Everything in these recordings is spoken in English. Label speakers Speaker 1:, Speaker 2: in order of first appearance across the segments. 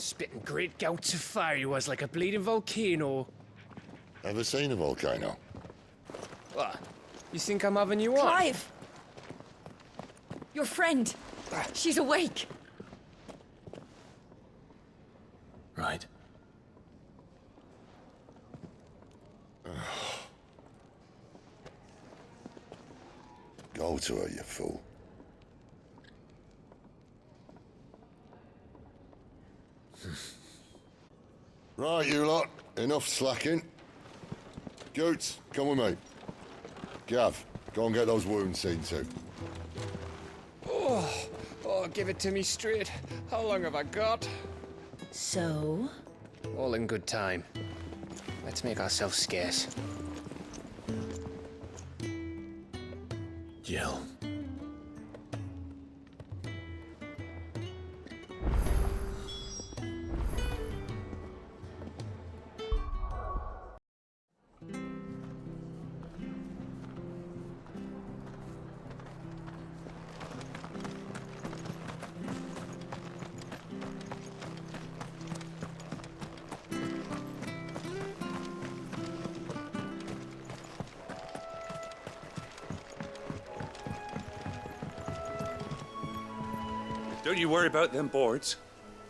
Speaker 1: Spitting great gouts of fire he was like a bleeding volcano.
Speaker 2: Ever seen a volcano?
Speaker 1: What? You think I'm having you on?
Speaker 3: Clive! Your friend. She's awake.
Speaker 4: Right.
Speaker 2: Go to her, you fool. Right, you lot. Enough slacking. Goots, come with me. Gav, go and get those wounds seen to.
Speaker 1: Oh, give it to me straight. How long have I got?
Speaker 3: So?
Speaker 1: All in good time. Let's make ourselves scarce.
Speaker 4: Jill.
Speaker 5: Don't you worry about them boards.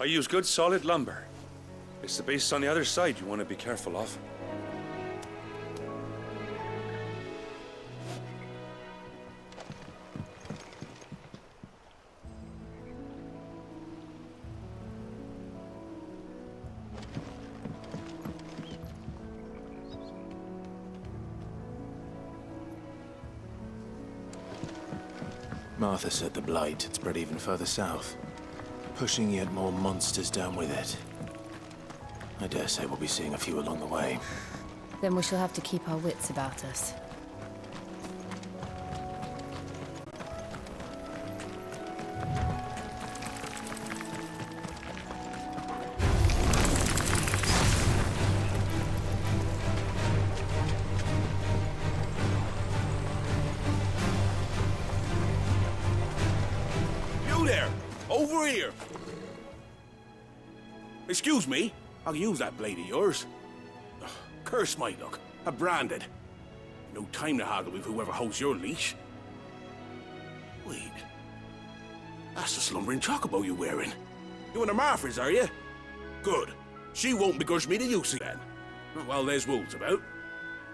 Speaker 5: I use good solid lumber. It's the base on the other side you want to be careful of.
Speaker 4: Martha said the blight had spread even further south, pushing yet more monsters down with it. I dare say we'll be seeing a few along the way.
Speaker 3: Then we shall have to keep our wits about us.
Speaker 6: Over here! Excuse me, I'll use that blade of yours. Ugh, curse my luck, I'm branded. No time to haggle with whoever holds your leash. Wait, that's the slumbering chocobo you're wearing. You one of Martha's, are you? Good. She won't begrudge me the use again. Well, there's wolves about.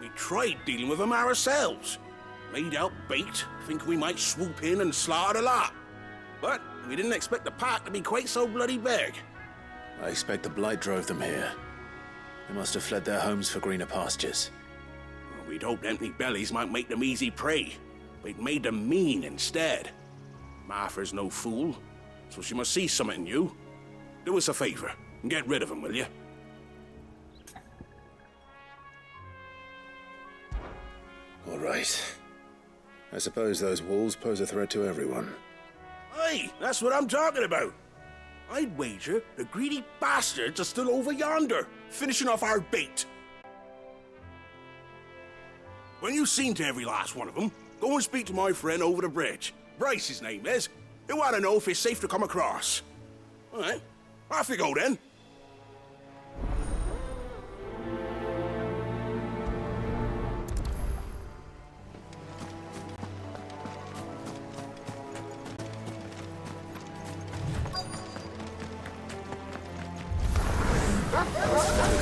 Speaker 6: We tried dealing with them ourselves. Laid out bait, think we might swoop in and slaughter the lot. But we didn't expect the pack to be quite so bloody big.
Speaker 4: I expect the blight drove them here. They must have fled their homes for greener pastures.
Speaker 6: Well, we'd hoped empty bellies might make them easy prey, but it made them mean instead. Martha's no fool, so she must see something in you. Do us a favor and get rid of them, will you?
Speaker 4: All right. I suppose those wolves pose a threat to everyone.
Speaker 6: Hey, that's what I'm talking about. I'd wager the greedy bastards are still over yonder, finishing off our bait. When you've seen to every last one of them, go and speak to my friend over the bridge. Bryce, his name is. He'll want to know if it's safe to come across. All right, off you go then.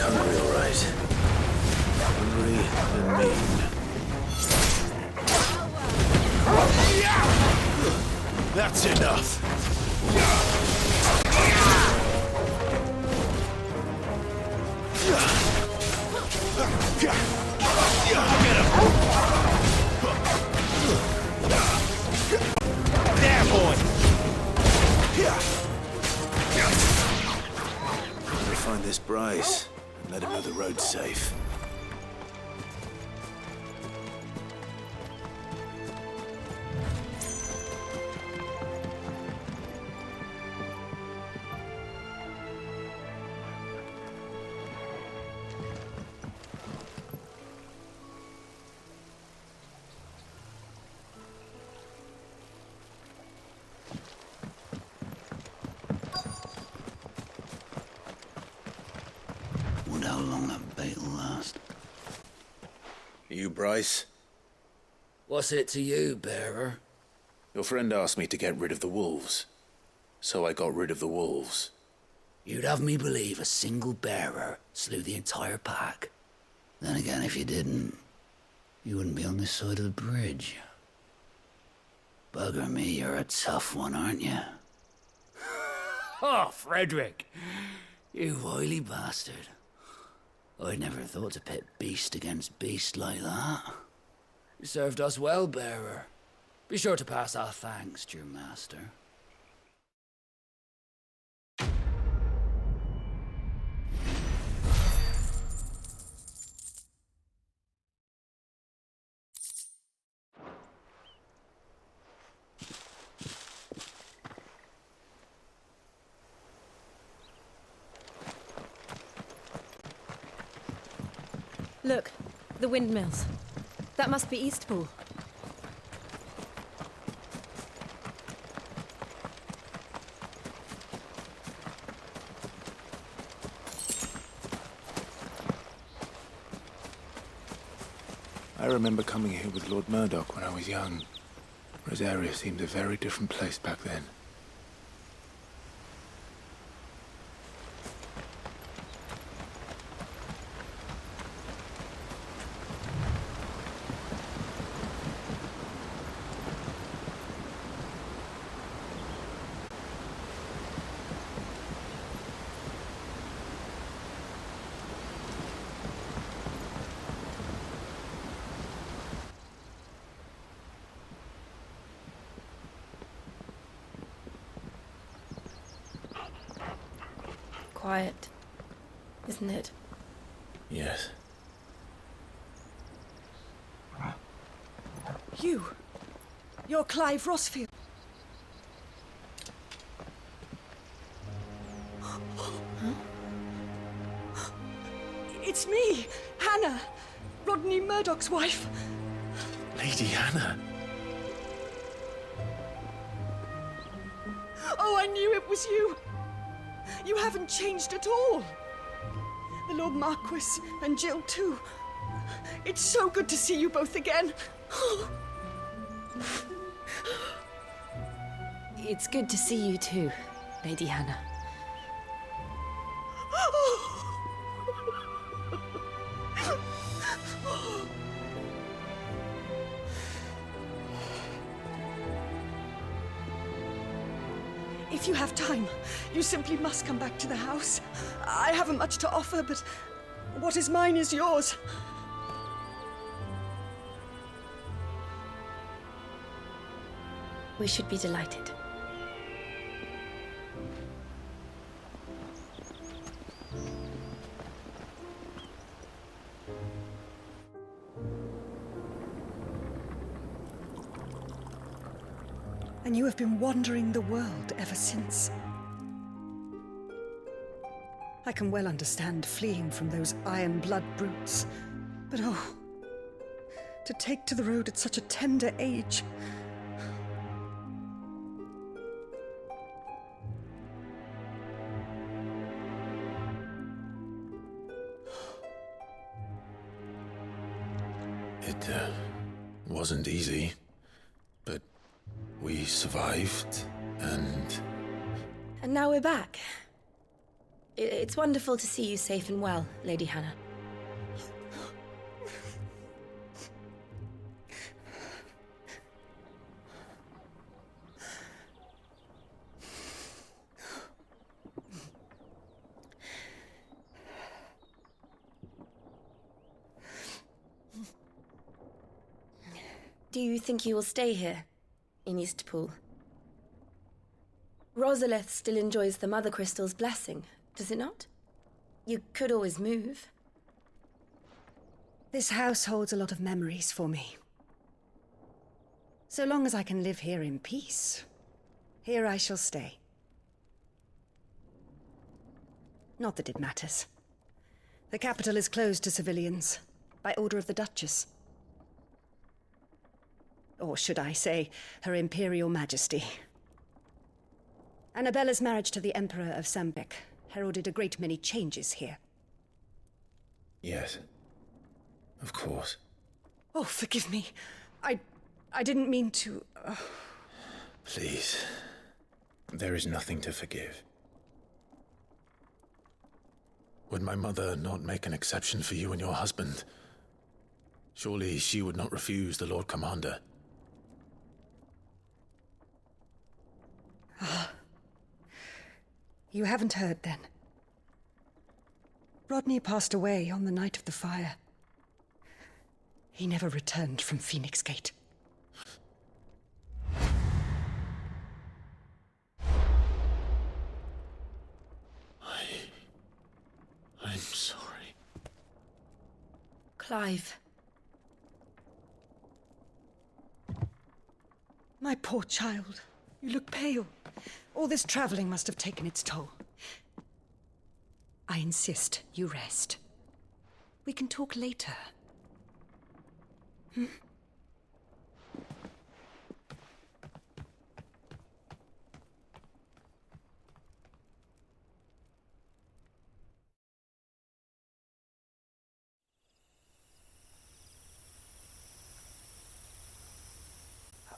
Speaker 4: Hungry, all right. Hungry and mean.
Speaker 2: That's enough.
Speaker 6: There, boy!
Speaker 4: We'll find this Bryce and let him know the road's safe. You, Bryce?
Speaker 7: What's it to you, bearer?
Speaker 4: Your friend asked me to get rid of the wolves. So I got rid of the wolves.
Speaker 7: You'd have me believe a single bearer slew the entire pack. Then again, if you didn't, you wouldn't be on this side of the bridge. Bugger me, you're a tough one, aren't you? Oh, Frederick! You wily bastard. I'd never thought to pit beast against beast like that. You served us well, bearer. Be sure to pass our thanks to your master.
Speaker 3: Look, the windmills. That must be Eastpool.
Speaker 4: I remember coming here with Lord Murdoch when I was young. Rosaria seemed a very different place back then.
Speaker 3: Quiet, isn't it?
Speaker 4: Yes.
Speaker 8: You're Clive Rossfield. It's me, Hannah, Rodney Murdoch's wife.
Speaker 4: Lady Hannah.
Speaker 8: Oh, I knew it was you. You haven't changed at all. The Lord Marquis and Jill too. It's so good to see you both again.
Speaker 3: It's good to see you too, Lady Hannah.
Speaker 8: If you have time, you simply must come back to the house. I haven't much to offer, but what is mine is yours.
Speaker 3: We should be delighted.
Speaker 8: And you have been wandering the world ever since. I can well understand fleeing from those iron blood brutes, but oh, to take to the road at such a tender age.
Speaker 4: It wasn't easy, but we survived, and...
Speaker 3: And now we're back. It's wonderful to see you safe and well, Lady Hannah. Do you think you will stay here, in Eastpool? Rosalith still enjoys the Mother Crystal's blessing, does it not? You could always move.
Speaker 8: This house holds a lot of memories for me. So long as I can live here in peace, here I shall stay. Not that it matters. The capital is closed to civilians, by order of the Duchess. Or should I say, Her Imperial Majesty. Annabella's marriage to the Emperor of Sambek heralded a great many changes here.
Speaker 4: Yes. Of course.
Speaker 8: Oh, forgive me. I didn't mean to...
Speaker 4: Please. There is nothing to forgive. Would my mother not make an exception for you and your husband? Surely she would not refuse the Lord Commander.
Speaker 8: You haven't heard, then. Rodney passed away on the night of the fire. He never returned from Phoenix Gate.
Speaker 4: I'm sorry.
Speaker 3: Clive.
Speaker 8: My poor child. You look pale. All this traveling must have taken its toll. I insist you rest. We can talk later.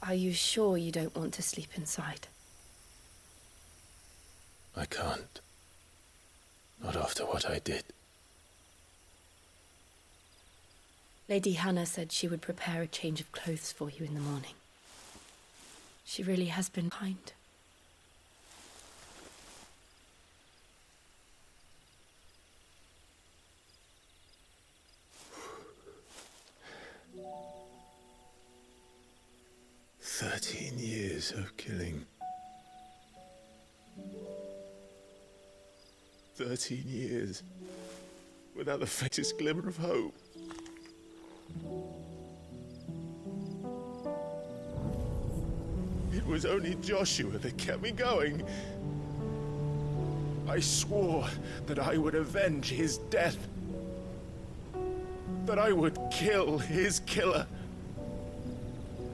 Speaker 3: Are you sure you don't want to sleep inside?
Speaker 4: I can't. Not after what I did.
Speaker 3: Lady Hannah said she would prepare a change of clothes for you in the morning. She really has been kind.
Speaker 4: Years of killing. 13 years without the faintest glimmer of hope. It was only Joshua that kept me going. I swore that I would avenge his death. That I would kill his killer.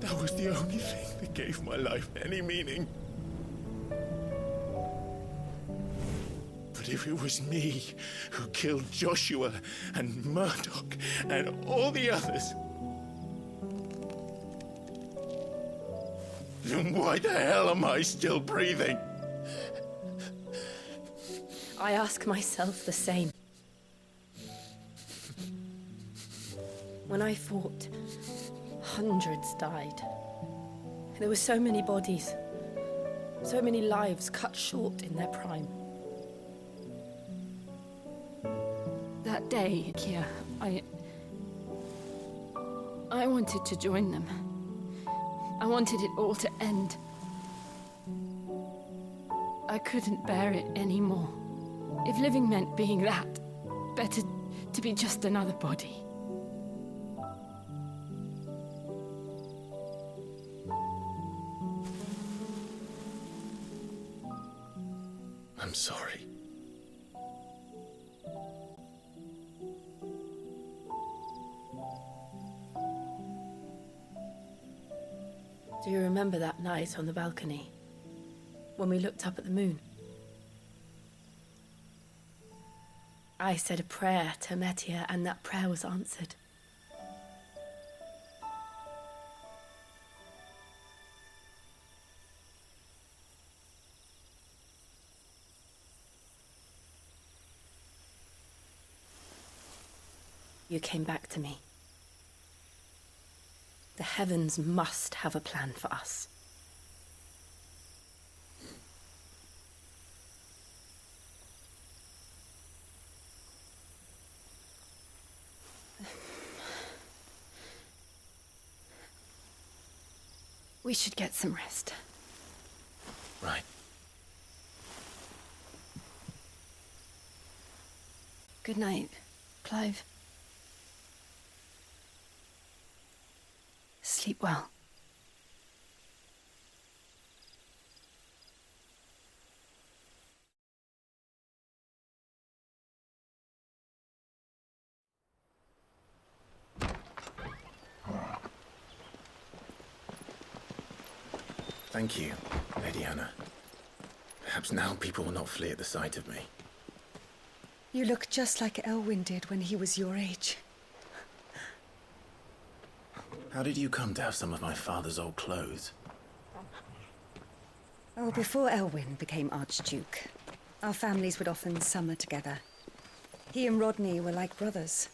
Speaker 4: That was the only thing that gave my life any meaning. But if it was me who killed Joshua and Murdoch and all the others, then why the hell am I still breathing?
Speaker 3: I ask myself the same. When I fought, hundreds died. There were so many bodies, so many lives cut short in their prime. That day, Kia, I wanted to join them. I wanted it all to end. I couldn't bear it anymore. If living meant being that, better to be just another body.
Speaker 4: I'm sorry.
Speaker 3: Do you remember that night on the balcony, when we looked up at the moon? I said a prayer to Metia, and that prayer was answered. You came back to me. The heavens must have a plan for us. We should get some rest.
Speaker 4: Right.
Speaker 3: Good night, Clive. Sleep well.
Speaker 4: Thank you, Lady Hannah. Perhaps now people will not flee at the sight of me.
Speaker 8: You look just like Elwyn did when he was your age.
Speaker 4: How did you come to have some of my father's old clothes?
Speaker 9: Oh, before Elwyn became Archduke, our families would often summer together. He and Rodney were like brothers.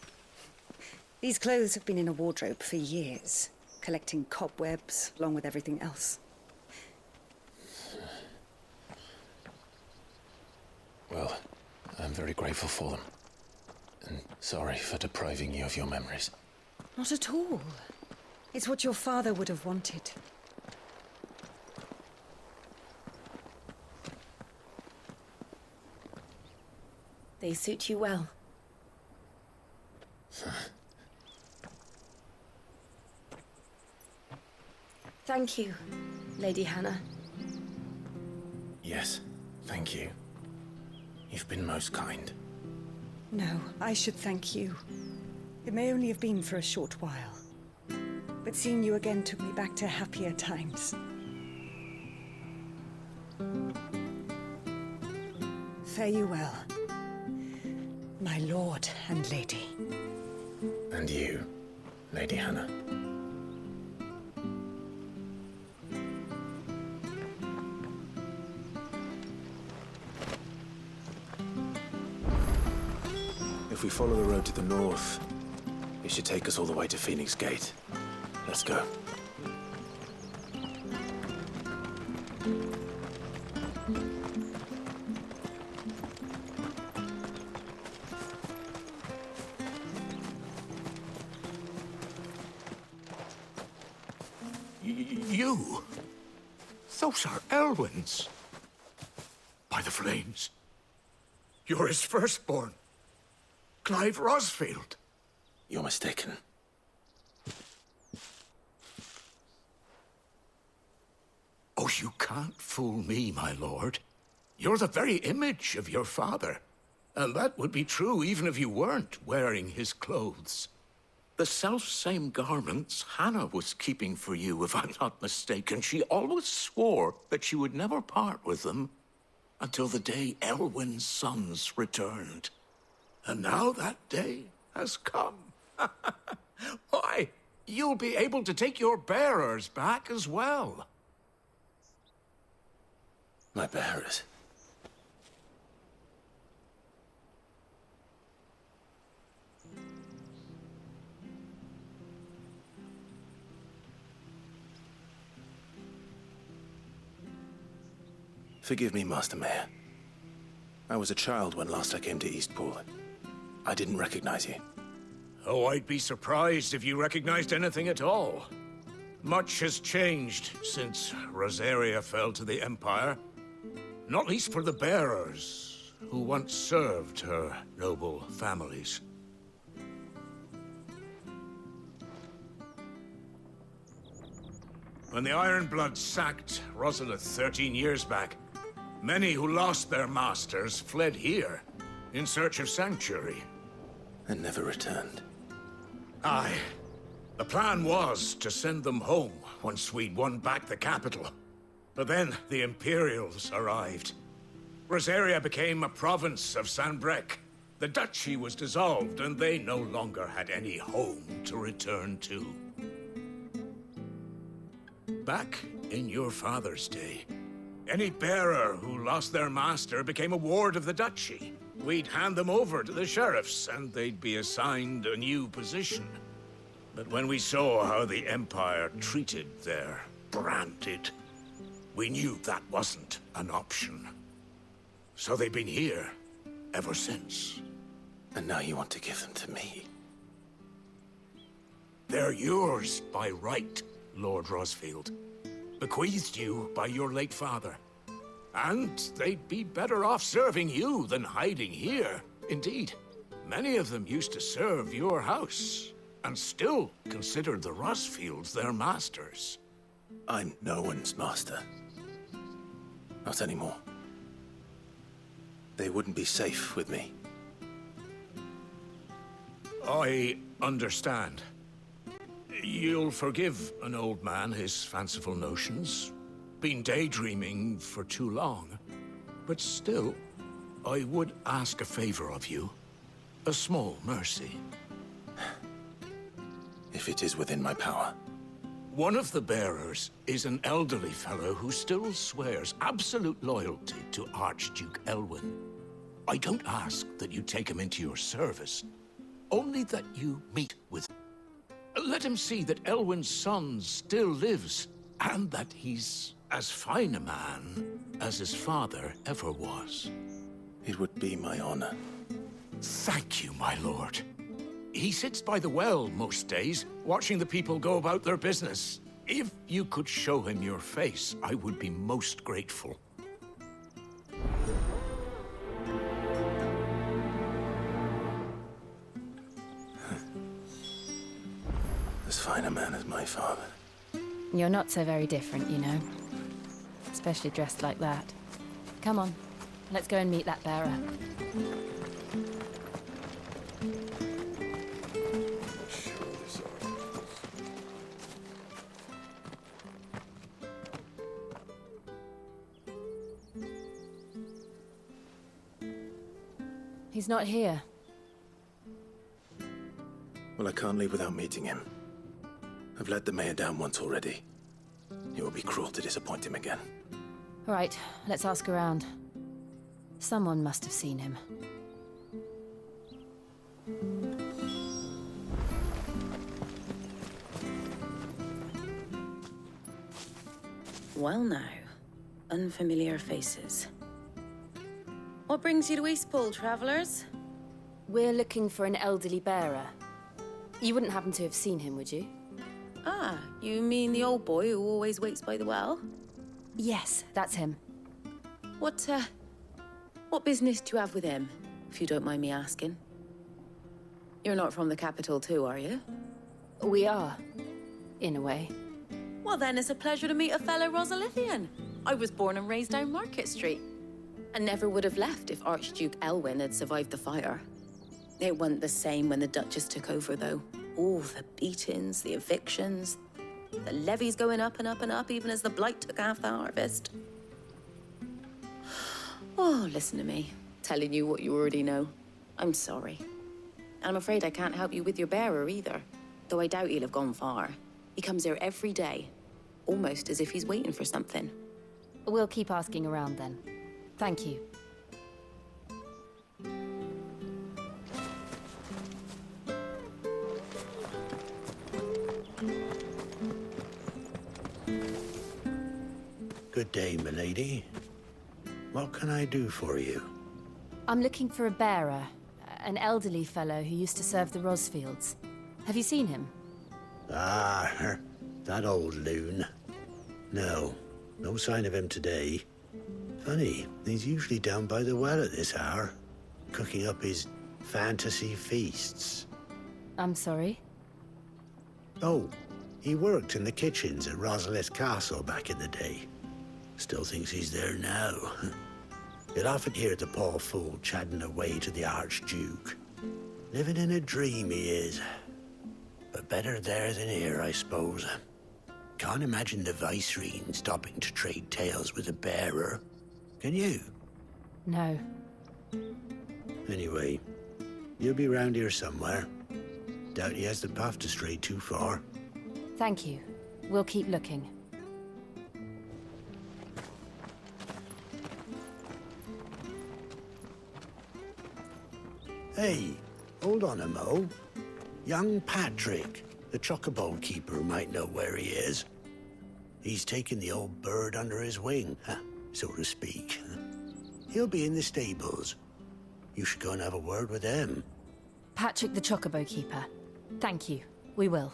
Speaker 9: These clothes have been in a wardrobe for years, collecting cobwebs along with everything else.
Speaker 4: Well, I'm very grateful for them. And sorry for depriving you of your memories.
Speaker 9: Not at all. It's what your father would have wanted.
Speaker 3: They suit you well. Thank you, Lady Hannah.
Speaker 4: Yes, thank you. You've been most kind.
Speaker 9: No, I should thank you. It may only have been for a short while, but seeing you again took me back to happier times. Fare you well, my lord and lady.
Speaker 4: And you, Lady Hannah. If we follow the road to the north, it should take us all the way to Phoenix Gate. Let's go.
Speaker 6: You? Those are Elwyn's. By the flames. You're his firstborn. Clive Rosfield.
Speaker 4: You're mistaken.
Speaker 6: Oh, you can't fool me, my lord. You're the very image of your father. And that would be true even if you weren't wearing his clothes. The self-same garments Hannah was keeping for you, if I'm not mistaken. She always swore that she would never part with them until the day Elwyn's sons returned. And now that day has come. Why, you'll be able to take your bearers back as well.
Speaker 4: My bearers? Forgive me, Master Mayor. I was a child when last I came to Eastpool. I didn't recognize you.
Speaker 6: Oh, I'd be surprised if you recognized anything at all. Much has changed since Rosaria fell to the Empire. Not least for the bearers, who once served her noble families. When the Ironbloods sacked Rosalith 13 years back, many who lost their masters fled here in search of sanctuary.
Speaker 4: And never returned.
Speaker 6: Aye. The plan was to send them home once we'd won back the capital. But then the Imperials arrived. Rosaria became a province of Sanbreque. The duchy was dissolved, and they no longer had any home to return to. Back in your father's day, any bearer who lost their master became a ward of the duchy. We'd hand them over to the sheriffs, and they'd be assigned a new position. But when we saw how the Empire treated their branded, we knew that wasn't an option. So they've been here ever since.
Speaker 4: And now you want to give them to me?
Speaker 6: They're yours by right, Lord Rosfield. Bequeathed you by your late father. And they'd be better off serving you than hiding here. Indeed, many of them used to serve your house, and still considered the Rosfields their masters.
Speaker 4: I'm no one's master. Not anymore. They wouldn't be safe with me.
Speaker 6: I understand. You'll forgive an old man his fanciful notions. Been daydreaming for too long. But still, I would ask a favor of you. A small mercy.
Speaker 4: If it is within my power.
Speaker 6: One of the bearers is an elderly fellow who still swears absolute loyalty to Archduke Elwyn. I don't ask that you take him into your service, only that you meet with him. Let him see that Elwyn's son still lives, and that he's as fine a man as his father ever was.
Speaker 4: It would be my honor.
Speaker 6: Thank you, my lord. He sits by the well most days, watching the people go about their business. If you could show him your face, I would be most grateful.
Speaker 4: As fine a man as my father.
Speaker 3: You're not so very different, you know. Especially dressed like that. Come on, let's go and meet that bearer. He's not here.
Speaker 4: Well, I can't leave without meeting him. I've let the mayor down once already. It will be cruel to disappoint him again.
Speaker 3: Right, let's ask around. Someone must have seen him.
Speaker 10: Well now, unfamiliar faces. What brings you to Eastpool, travellers?
Speaker 3: We're looking for an elderly bearer. You wouldn't happen to have seen him, would you?
Speaker 10: Ah, you mean the old boy who always waits by the well?
Speaker 3: Yes, that's him.
Speaker 10: What business do you have with him, if you don't mind me asking? You're not from the capital too, are you?
Speaker 3: We are, in a way.
Speaker 10: Well then, it's a pleasure to meet a fellow Rosalithian. I was born and raised down Market Street. And never would have left if Archduke Elwyn had survived the fire. It wasn't the same when the Duchess took over, though. All the beatings, the evictions, the levies going up and up and up, even as the blight took half the harvest. Oh, listen to me, telling you what you already know. I'm sorry. And I'm afraid I can't help you with your bearer either, though I doubt he'll have gone far. He comes here every day, almost as if he's waiting for something.
Speaker 3: We'll keep asking around then. Thank you.
Speaker 11: Good day, milady. What can I do for you?
Speaker 3: I'm looking for a bearer, an elderly fellow who used to serve the Rosfields. Have you seen him?
Speaker 11: Ah, that old loon. No sign of him today. Funny, he's usually down by the well at this hour, cooking up his fantasy feasts.
Speaker 3: I'm sorry?
Speaker 11: Oh, he worked in the kitchens at Rosalith Castle back in the day. Still thinks he's there now. You'd often hear the poor fool chatting away to the Archduke. Living in a dream he is. But better there than here, I suppose. Can't imagine the Viceroy stopping to trade tales with a bearer. Can you?
Speaker 3: No.
Speaker 11: Anyway, you'll be round here somewhere. Doubt he has the path to stray too far.
Speaker 3: Thank you. We'll keep looking.
Speaker 11: Hey, hold on a mo. Young Patrick, the chocobo keeper, might know where he is. He's taken the old bird under his wing, so to speak. He'll be in the stables. You should go and have a word with him.
Speaker 3: Patrick the chocobo keeper. Thank you. We will.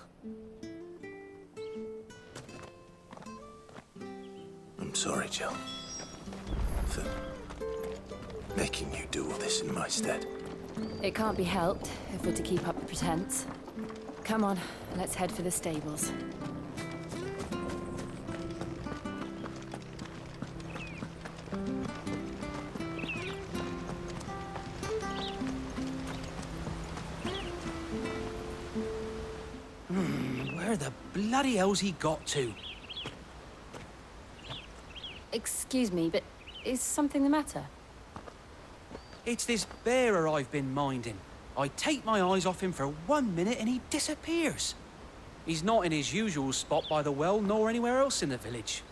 Speaker 4: I'm sorry, Jill. For making you do all this in my stead.
Speaker 3: It can't be helped if we're to keep up the pretense. Come on, let's head for the stables.
Speaker 7: Where the bloody hell's he got to?
Speaker 3: Excuse me, but is something the matter?
Speaker 7: It's this bearer I've been minding. I take my eyes off him for 1 minute and he disappears.
Speaker 12: He's not in his usual spot by the well, nor anywhere else in the village.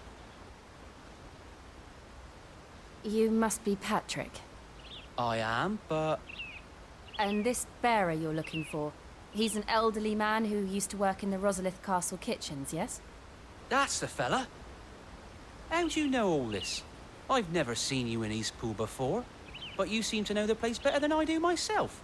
Speaker 13: You must be Patrick.
Speaker 12: I am, but...
Speaker 13: And this bearer you're looking for, he's an elderly man who used to work in the Rosalith Castle kitchens, yes?
Speaker 12: That's the fella. How do you know all this? I've never seen you in Eastpool before, but you seem to know the place better than I do myself.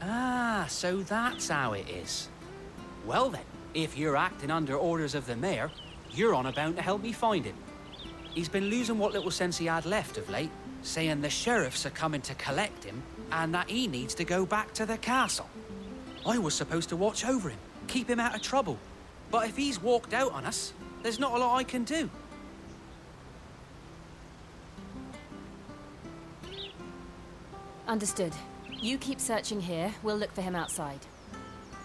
Speaker 12: Ah, so that's how it is. Well then, if you're acting under orders of the mayor, you're on about to help me find him. He's been losing what little sense he had left of late, saying the sheriffs are coming to collect him and that he needs to go back to the castle. I was supposed to watch over him, keep him out of trouble. But if he's walked out on us, there's not a lot I can do.
Speaker 13: Understood. You keep searching here, we'll look for him outside.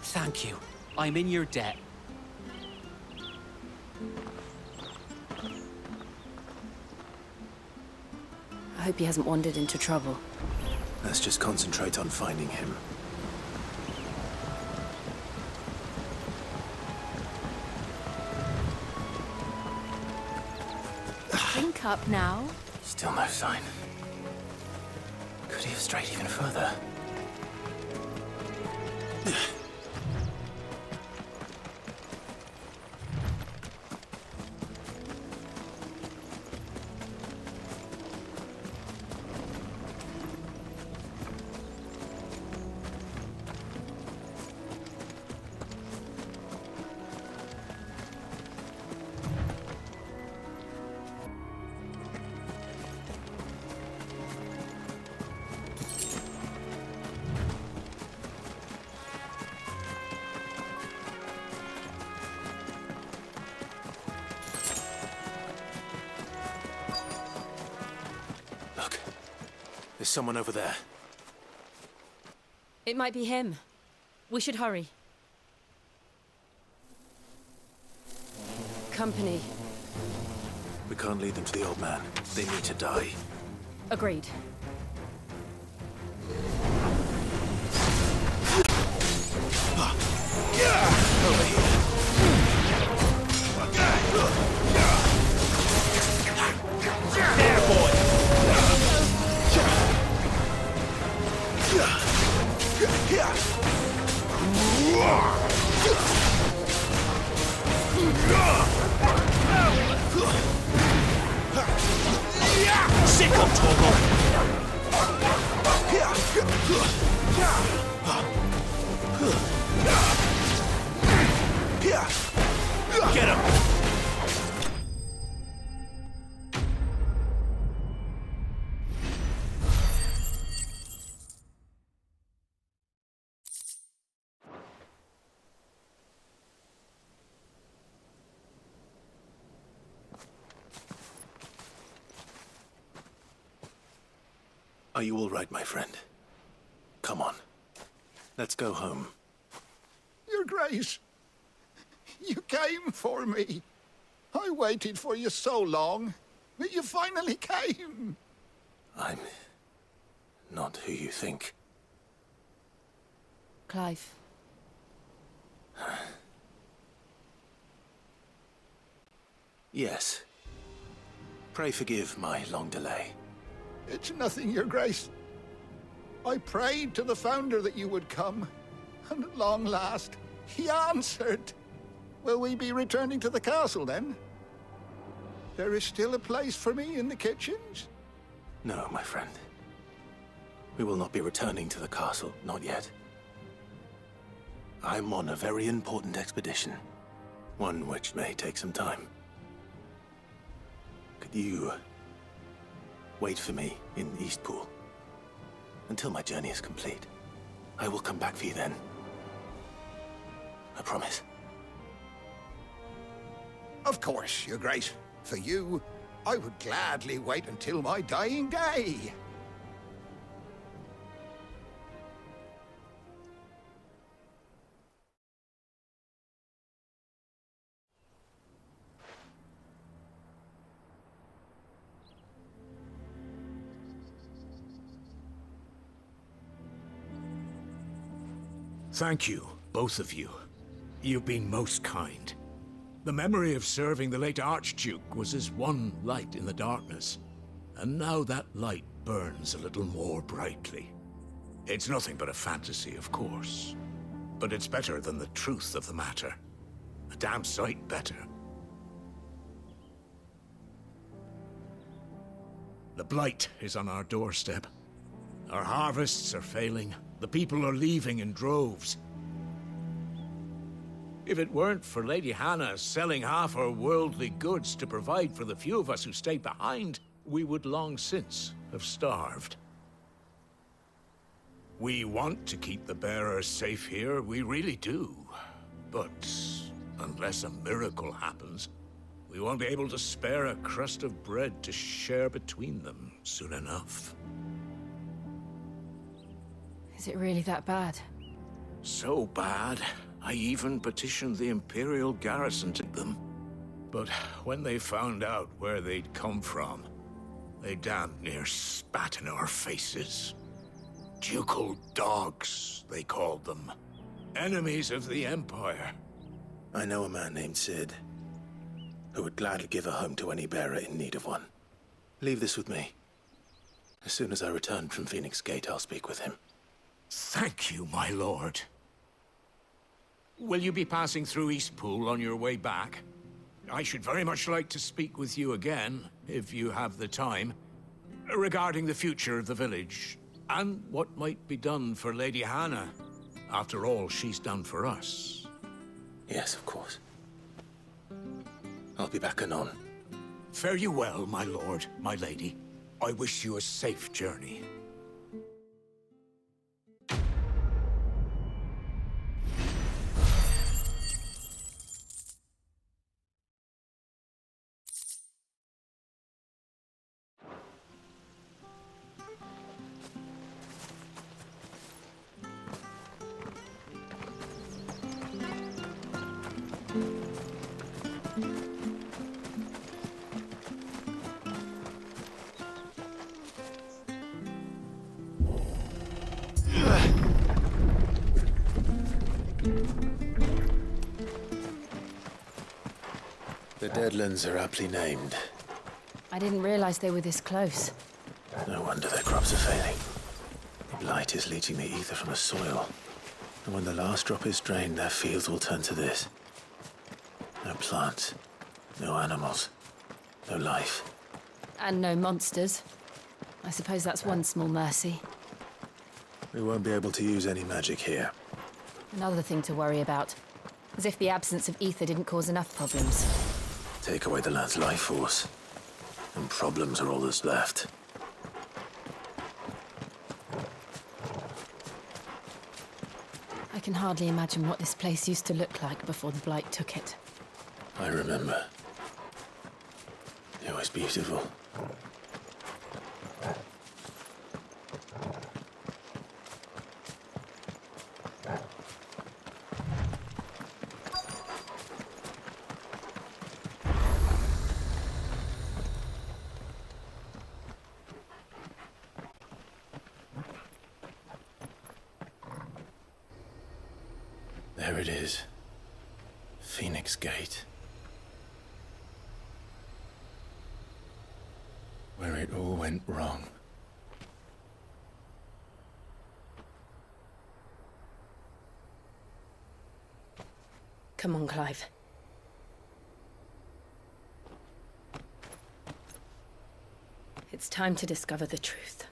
Speaker 12: Thank you. I'm in your debt.
Speaker 13: I hope he hasn't wandered into trouble.
Speaker 4: Let's just concentrate on finding him.
Speaker 13: Drink up now.
Speaker 4: Still no sign. Could he have strayed even further? There's someone over there.
Speaker 13: It might be him. We should hurry. Company.
Speaker 4: We can't lead them to the old man. They need to die.
Speaker 13: Agreed.
Speaker 4: Over here. There, boy! Sick of trouble! Get him! Are you all right, my friend? Come on. Let's go home.
Speaker 14: Your Grace, you came for me. I waited for you so long, but you finally came.
Speaker 4: I'm not who you think.
Speaker 13: Clive.
Speaker 4: Yes. Pray forgive my long delay.
Speaker 14: It's nothing, Your Grace. I prayed to the Founder that you would come, and at long last, he answered. Will we be returning to the castle, then? There is still a place for me in the kitchens?
Speaker 4: No, my friend. We will not be returning to the castle, not yet. I'm on a very important expedition, one which may take some time. Could you wait for me in Eastpool until my journey is complete? I will come back for you then. I promise.
Speaker 14: Of course, Your Grace. For you, I would gladly wait until my dying day.
Speaker 6: Thank you, both of you. You've been most kind. The memory of serving the late Archduke was as one light in the darkness, and now that light burns a little more brightly. It's nothing but a fantasy, of course, but it's better than the truth of the matter. A damn sight better. The blight is on our doorstep. Our harvests are failing. The people are leaving in droves. If it weren't for Lady Hannah selling half her worldly goods to provide for the few of us who stayed behind, we would long since have starved. We want to keep the bearers safe here, we really do. But unless a miracle happens, we won't be able to spare a crust of bread to share between them soon enough.
Speaker 13: Is it really that bad?
Speaker 6: So bad, I even petitioned the Imperial garrison to them. But when they found out where they'd come from, they damn near spat in our faces. Ducal dogs, they called them. Enemies of the Empire.
Speaker 4: I know a man named Sid, who would gladly give a home to any bearer in need of one. Leave this with me. As soon as I return from Phoenix Gate, I'll speak with him.
Speaker 6: Thank you, my lord. Will you be passing through Eastpool on your way back? I should very much like to speak with you again, if you have the time, regarding the future of the village, and what might be done for Lady Hannah, after all she's done for us.
Speaker 4: Yes, of course. I'll be back anon.
Speaker 6: Fare you well, my lord, my lady. I wish you a safe journey.
Speaker 4: The Deadlands are aptly named.
Speaker 13: I didn't realize they were this close.
Speaker 4: No wonder their crops are failing. The blight is leaching the ether from the soil. And when the last drop is drained, their fields will turn to this. No plants, no animals, no life.
Speaker 13: And no monsters. I suppose that's one small mercy.
Speaker 4: We won't be able to use any magic here.
Speaker 13: Another thing to worry about. As if the absence of ether didn't cause enough problems.
Speaker 4: Take away the land's life force, and problems are all that's left.
Speaker 13: I can hardly imagine what this place used to look like before the blight took it.
Speaker 4: I remember. It was beautiful. There it is. Phoenix Gate. Where it all went wrong.
Speaker 3: Come on, Clive. It's time to discover the truth.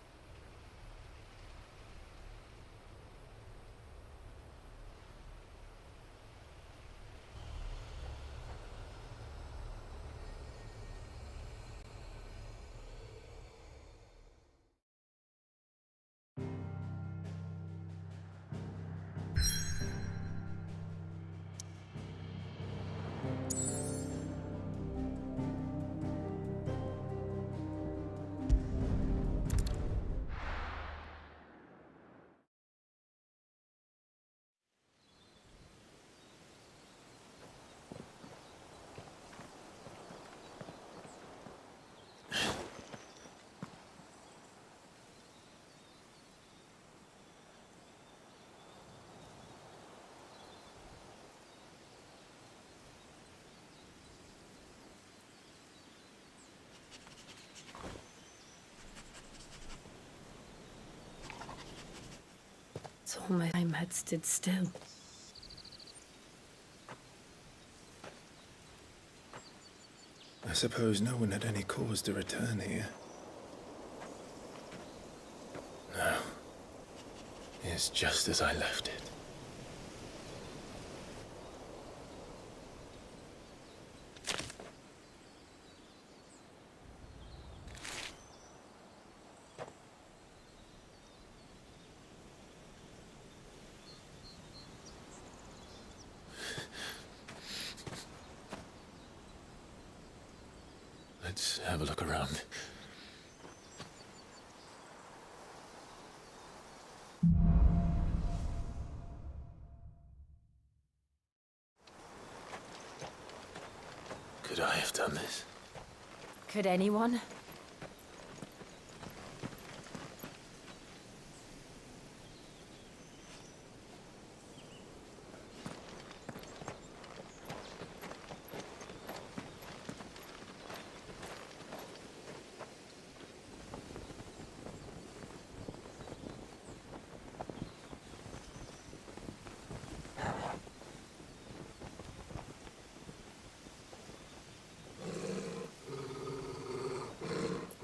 Speaker 3: thought my time had stood still.
Speaker 4: I suppose no one had any cause to return here. No. It's just as I left it. Let's have a look around. Could I have done this?
Speaker 13: Could anyone?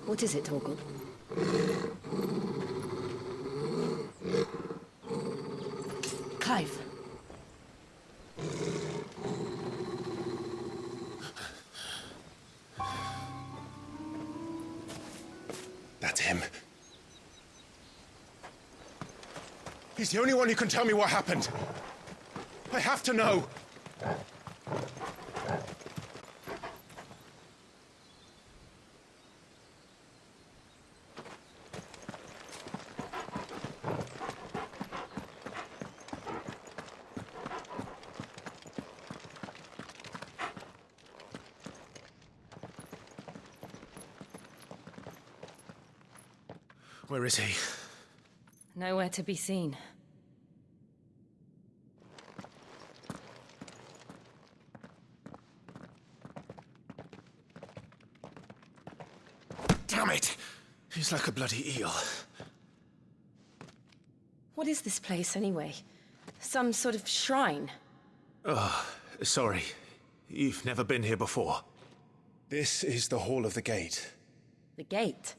Speaker 9: What is it, Torgal?
Speaker 3: Clive.
Speaker 4: That's him. He's the only one who can tell me what happened. I have to know. Where is he?
Speaker 13: Nowhere to be seen.
Speaker 4: Damn it! He's like a bloody eel.
Speaker 3: What is this place, anyway? Some sort of shrine?
Speaker 4: Oh, sorry. You've never been here before. This is the Hall of the Gate.
Speaker 3: The gate?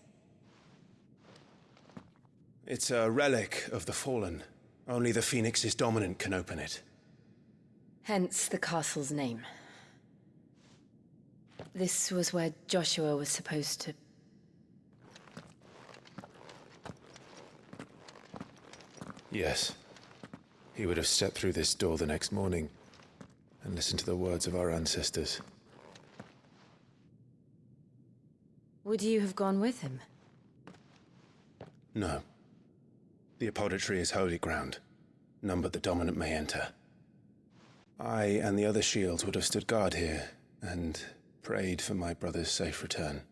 Speaker 4: It's a relic of the Fallen. Only the Phoenix's dominant can open it.
Speaker 3: Hence the castle's name. This was where Joshua was supposed to...
Speaker 4: Yes. He would have stepped through this door the next morning and listened to the words of our ancestors.
Speaker 3: Would you have gone with him?
Speaker 4: No. The apodatory is holy ground. None but the dominant may enter. I and the other shields would have stood guard here and prayed for my brother's safe return.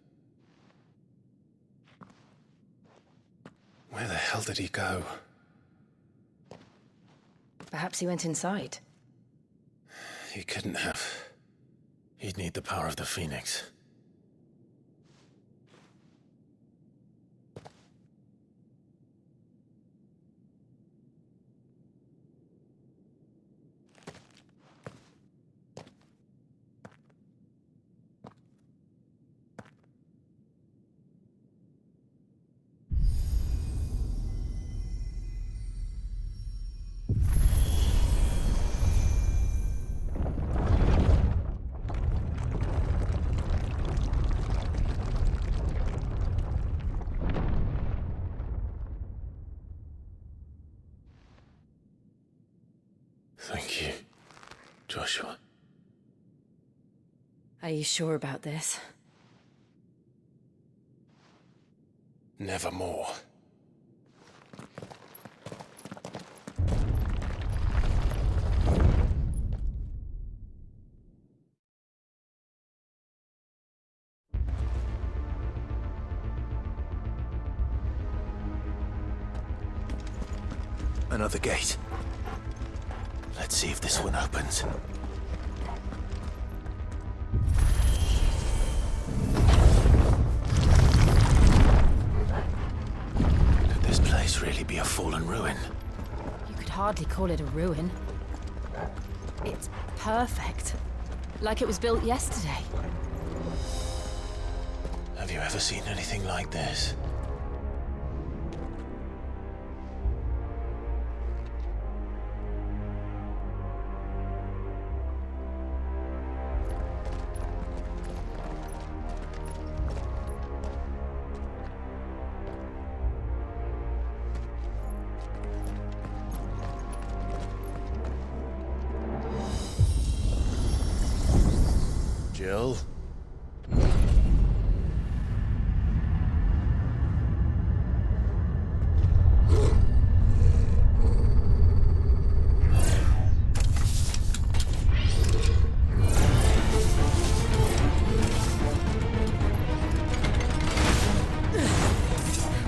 Speaker 4: Where the hell did he go?
Speaker 3: Perhaps he went inside.
Speaker 4: He couldn't have. He'd need the power of the Phoenix. Thank you, Joshua.
Speaker 3: Are you sure about this?
Speaker 4: Nevermore. Another gate. Let's see if this one opens. Could this place really be a fallen ruin?
Speaker 3: You
Speaker 13: hardly call it a ruin. It's perfect. Like it was built yesterday.
Speaker 4: Have you ever seen anything like this? Jill?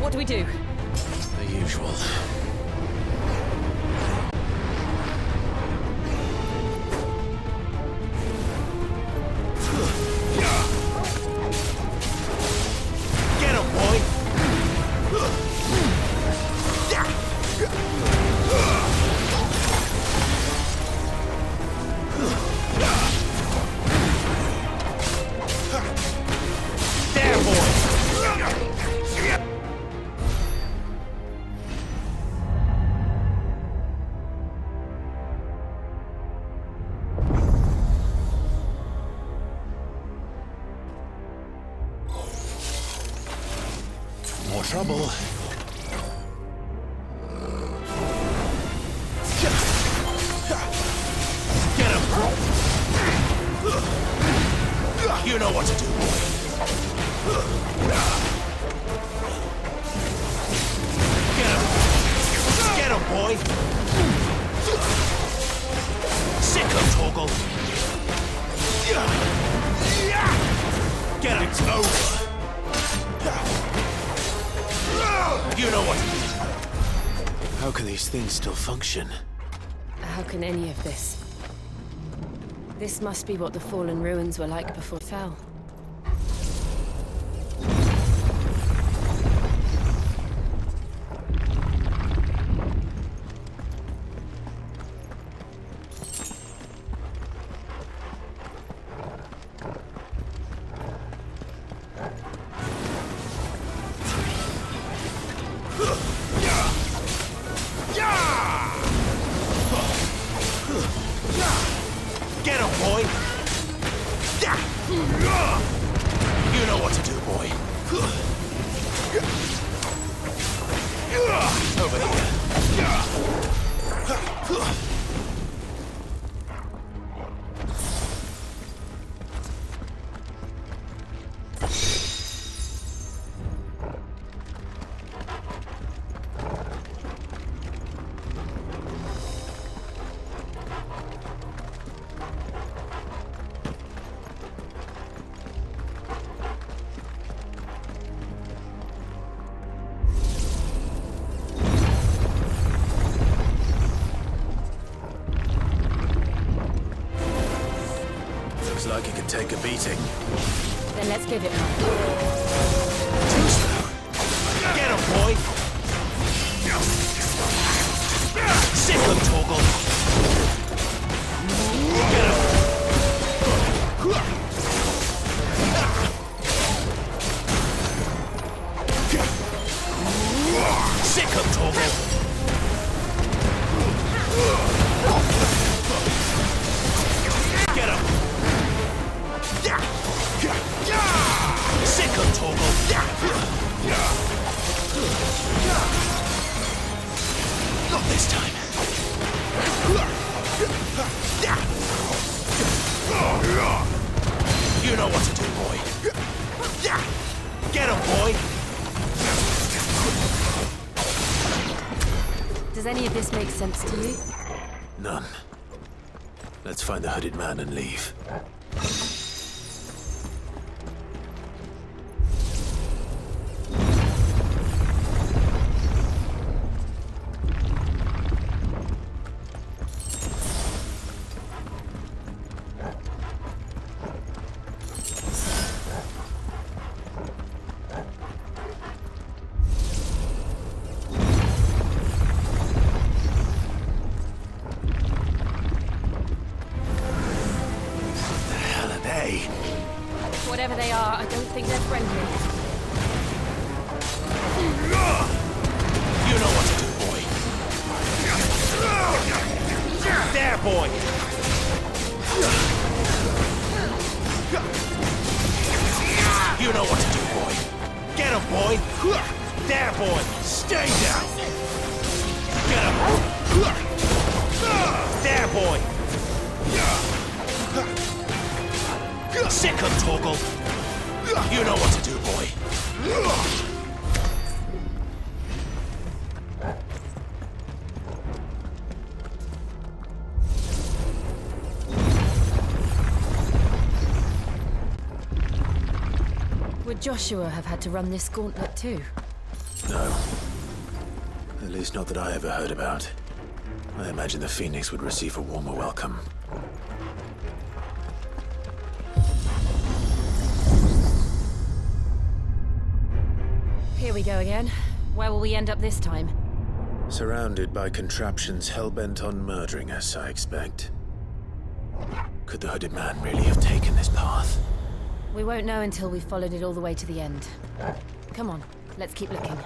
Speaker 3: What do we do?
Speaker 4: The usual.
Speaker 6: Get him, boy! There, boy!
Speaker 4: More trouble.
Speaker 6: Get him! You know what to do, boy. Get him, boy! Sick of Toggle! Get him! It's over! You know what to do.
Speaker 4: How can these things still function?
Speaker 3: How can any of this? This must be what the fallen ruins were like before it fell.
Speaker 6: Get him, boy! You know what to do, boy. Over here.
Speaker 4: Looks like it could take a beating.
Speaker 3: Then let's give it one.
Speaker 6: Too slow. Get him, boy! Sick of Toggle! Get him! Sick of Toggle! Get him! Sick of Toggle! Not this time. You know what to do, boy. Get him, boy!
Speaker 13: Does any of this make sense to you?
Speaker 4: None. Let's find the hooded man and leave.
Speaker 13: Whatever they are, I don't think they're friendly.
Speaker 6: You know what to do, boy. There, boy. You know what to do, boy. Get him, boy. There, boy. Stay down. Get him. There, boy. Sick him, Torgal. You know what to do, boy.
Speaker 13: Would Joshua have had to run this gauntlet too?
Speaker 4: No. At least not that I ever heard about. I imagine the Phoenix would receive a warmer welcome.
Speaker 13: Here we go again. Where will we end up this time?
Speaker 4: Surrounded by contraptions hell-bent on murdering us, I expect. Could the hooded man really have taken this path?
Speaker 13: We won't know until we've followed it all the way to the end. Come on, let's keep looking.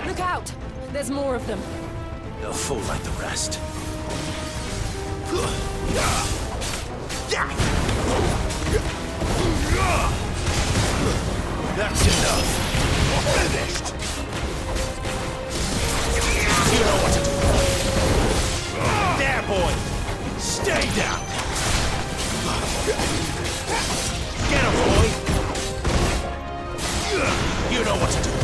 Speaker 13: Look out! There's more of them.
Speaker 4: They'll fall like the rest.
Speaker 6: That's enough. Finished. You know what to do. There, boy. Stay down. Get him, boy. You know what to do, boy.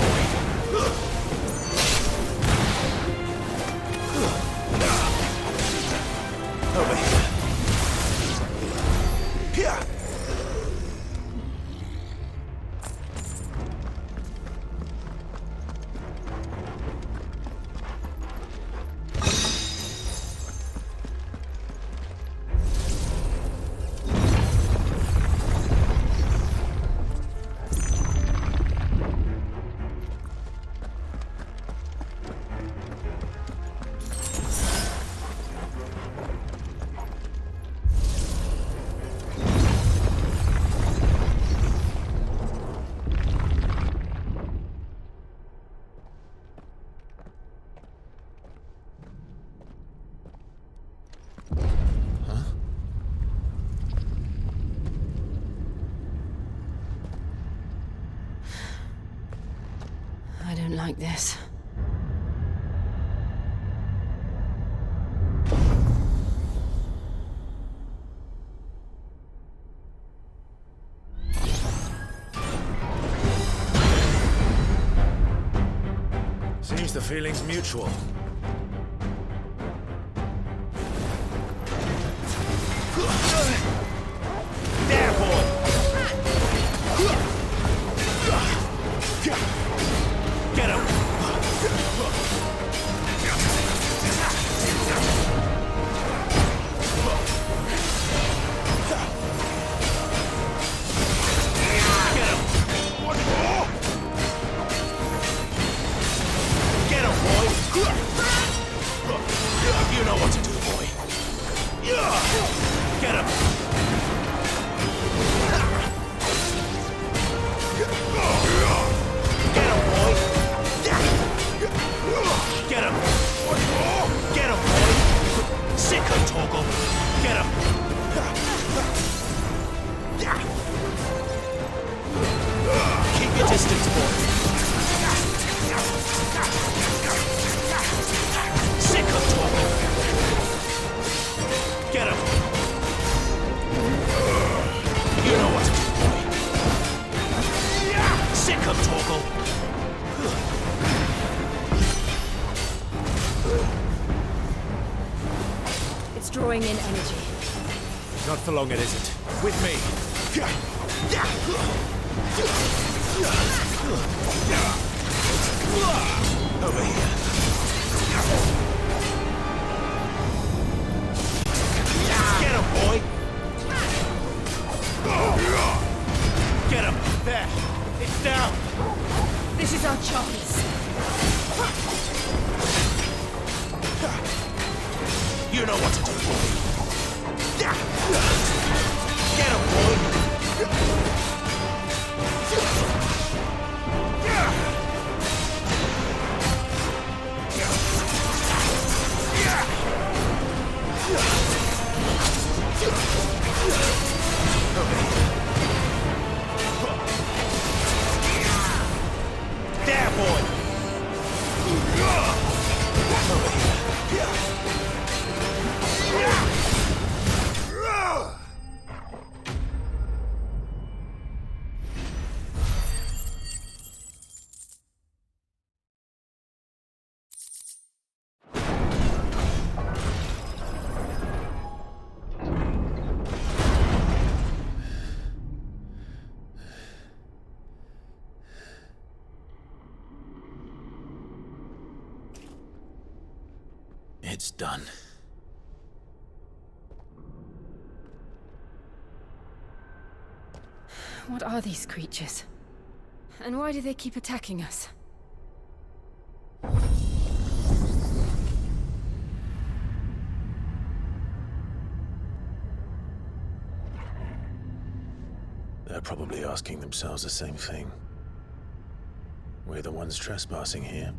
Speaker 3: like this.
Speaker 4: Seems the feeling's mutual.
Speaker 6: There, boy! Get him! Get him, boy! You know what to do, boy. Get him! Get him, boy! Get him! Get him, boy! Sick of Toggle! Get him! Keep your distance, boy! Sick of Toggle! Get him! You know what to do, boy! Sick of Toggle!
Speaker 3: It's drawing in energy.
Speaker 6: Not for long, it isn't. With me. Over here. Get him, boy! Get him! There! It's down!
Speaker 3: This is our chance.
Speaker 6: You know what to do, boy! Get him, boy! There, boy! Over here.
Speaker 4: It's done.
Speaker 3: What are these creatures? And why do they keep attacking us?
Speaker 4: They're probably asking themselves the same thing. We're the ones trespassing here.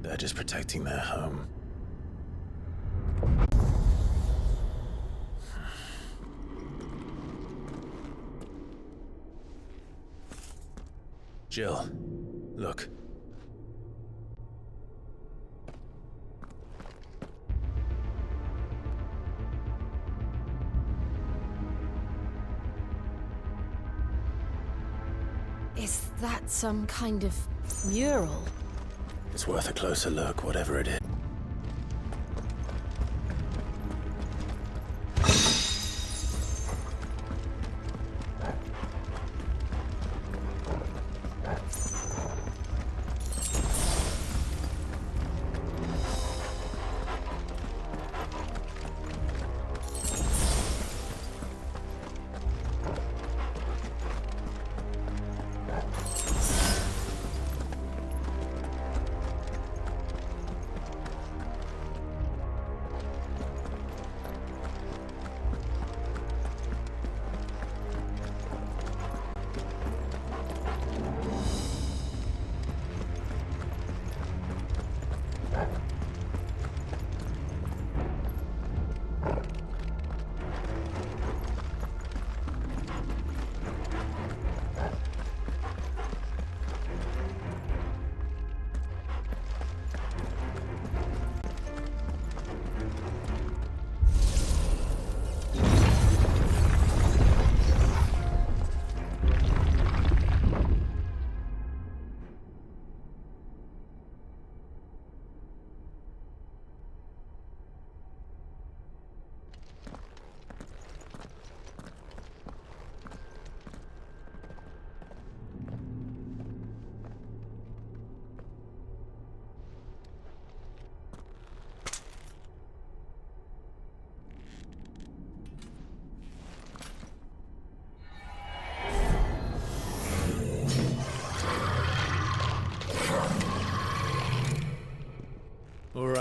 Speaker 4: They're just protecting their home. Jill, look.
Speaker 3: Is that some kind of mural?
Speaker 4: It's worth a closer look, whatever it is.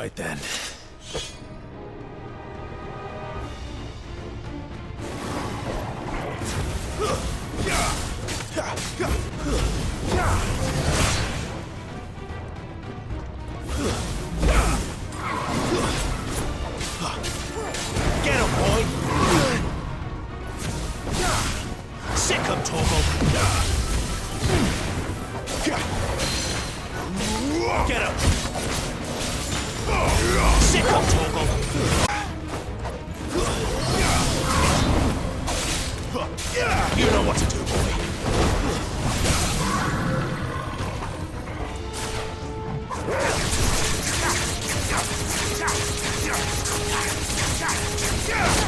Speaker 4: right then.
Speaker 7: Get him, boy! Sick him, Torgal! Get him! Sick him, Torgal! You know what to do, boy.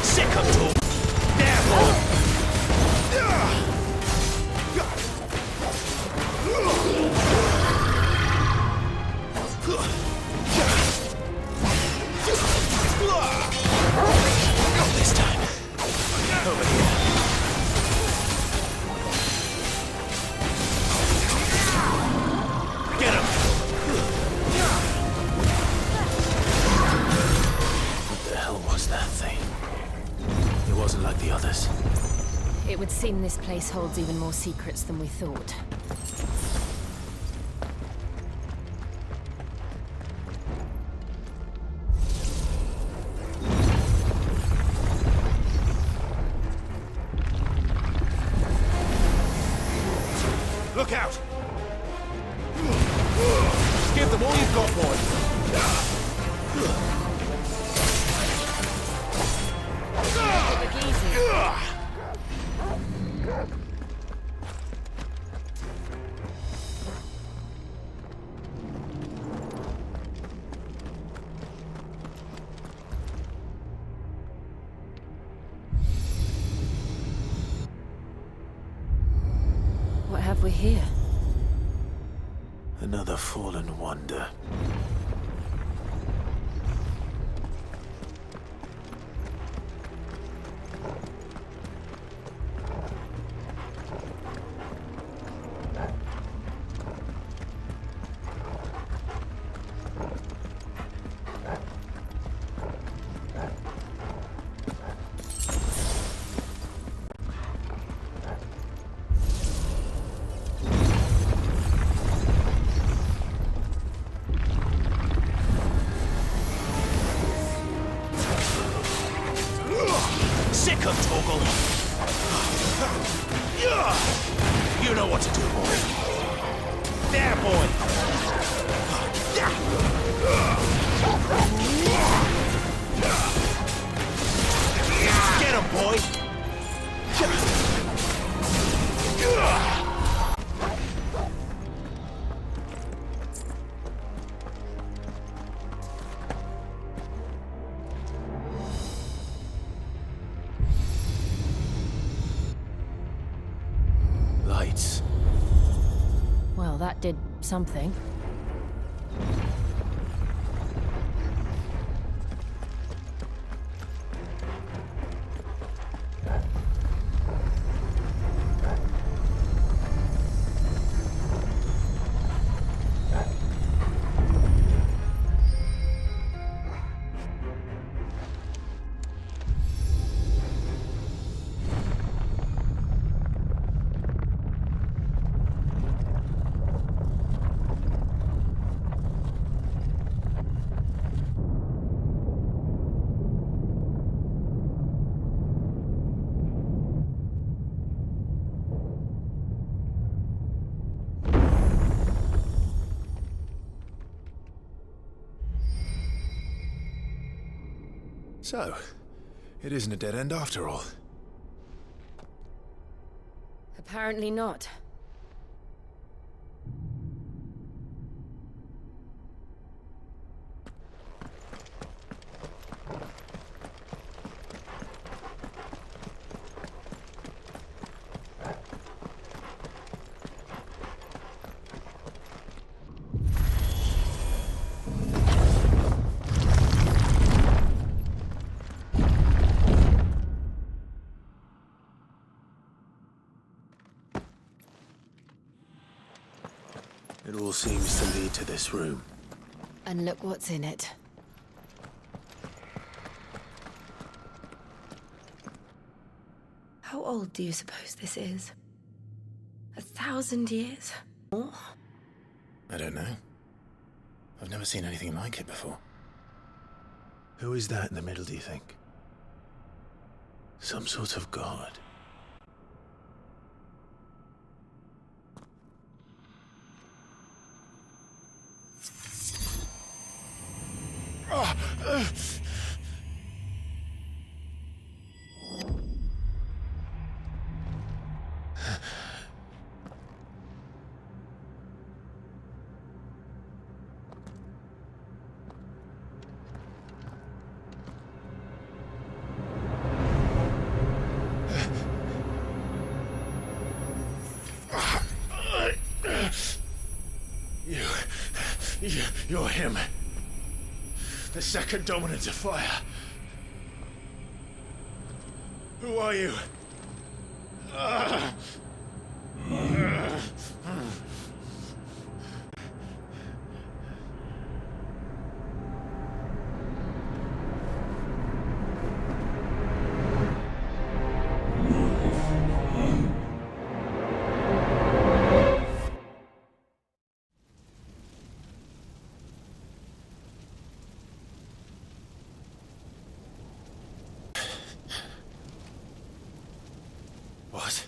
Speaker 7: Sick him, Torgal! There, boy! Not this time. Over here. Get him!
Speaker 4: What the hell was that thing? It wasn't like the others.
Speaker 13: It would seem this place holds even more secrets than we thought.
Speaker 6: Look out! Give them all you've got, boy.
Speaker 13: What have we here?
Speaker 4: Another fallen wonder.
Speaker 7: Sick him, Torgal! You know what to do, boy. There, boy! Get him, boy!
Speaker 4: Lights.
Speaker 13: Well, that did something.
Speaker 15: So, it isn't a dead end after all.
Speaker 13: Apparently not.
Speaker 4: It all seems to lead to this room.
Speaker 13: And look what's in it.
Speaker 3: How old do you suppose this is? 1,000 years? More?
Speaker 4: I don't know. I've never seen anything like it before. Who is that in the middle, do you think? Some sort of god? You're him. The second dominant of fire. Who are you? What?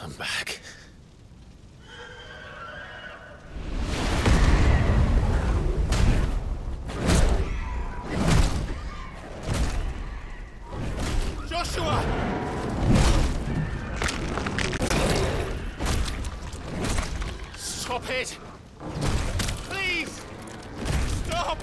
Speaker 4: I'm back. Joshua! Stop it! Please! Stop!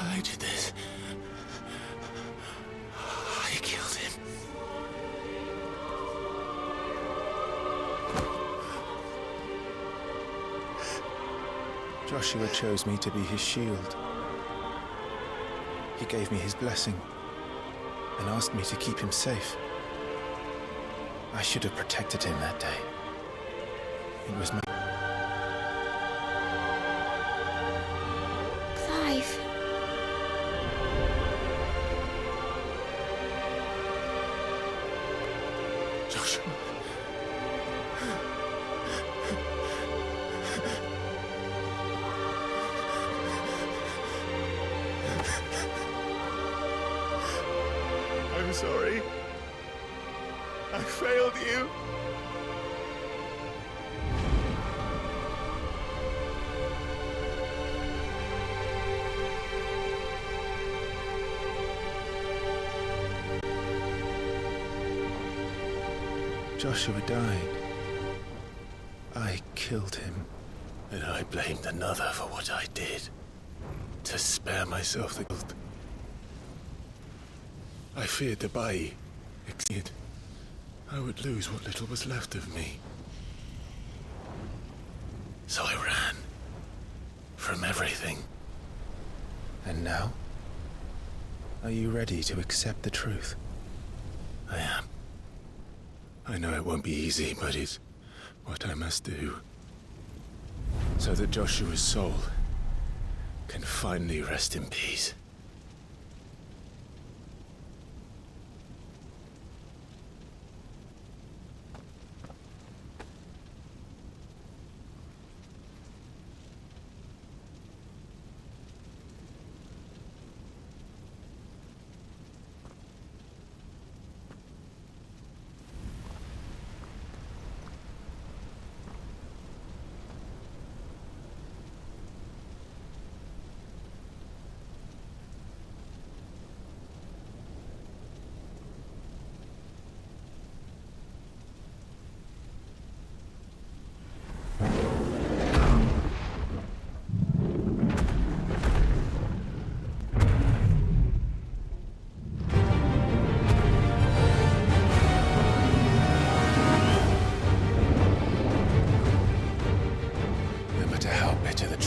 Speaker 4: I did this. I killed him.
Speaker 15: Joshua chose me to be his shield. He gave me his blessing and asked me to keep him safe. I should have protected him that day. It was my...
Speaker 3: Clive.
Speaker 15: Joshua. I'm sorry. I failed you. Joshua died. I killed him.
Speaker 4: And I blamed another for what I did. To spare myself the guilt. I feared the Bai. I would lose what little was left of me. So I ran. From everything.
Speaker 15: And now? Are you ready to accept the truth?
Speaker 4: I am. I know it won't be easy, but it's what I must do. So that Joshua's soul can finally rest in peace.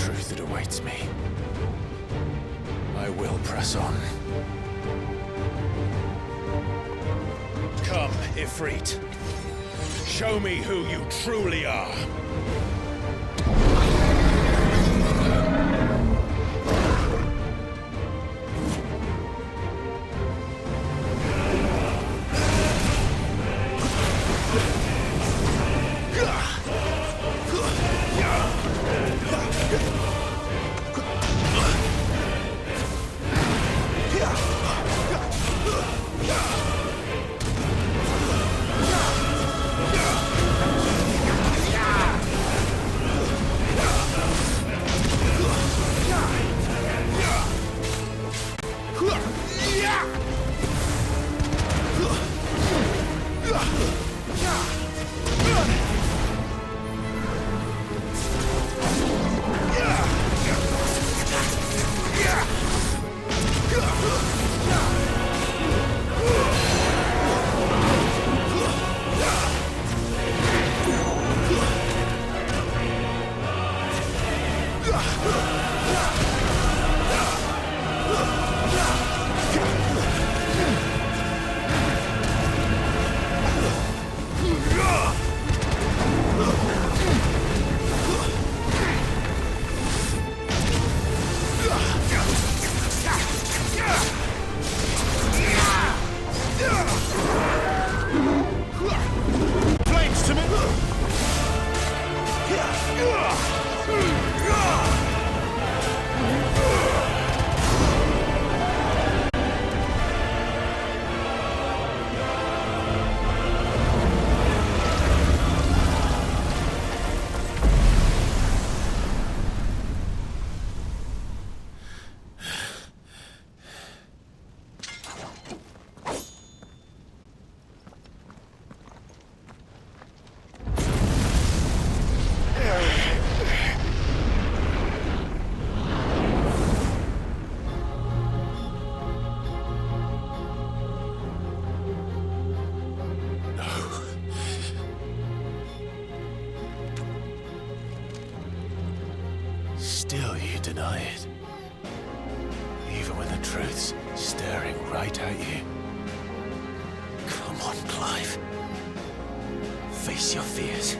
Speaker 4: truth that awaits me. I will press on.
Speaker 16: Come, Ifrit. Show me who you truly are.
Speaker 4: Still you deny it. Even when the truth's staring right at you. Come on, Clive. Face your fears.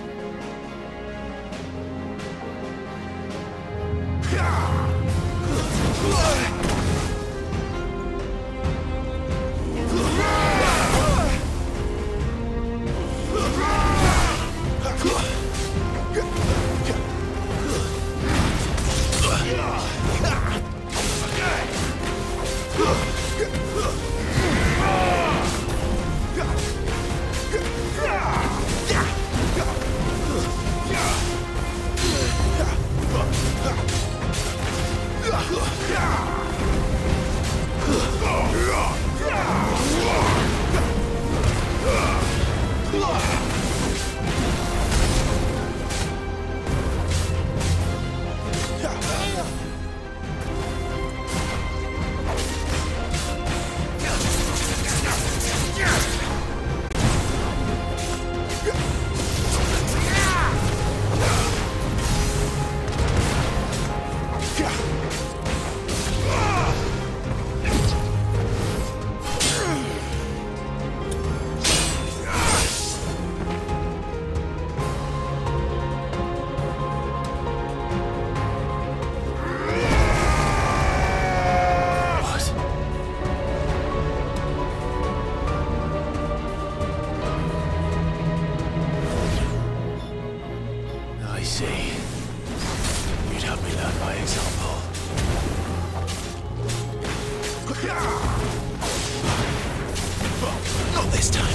Speaker 16: Not this time.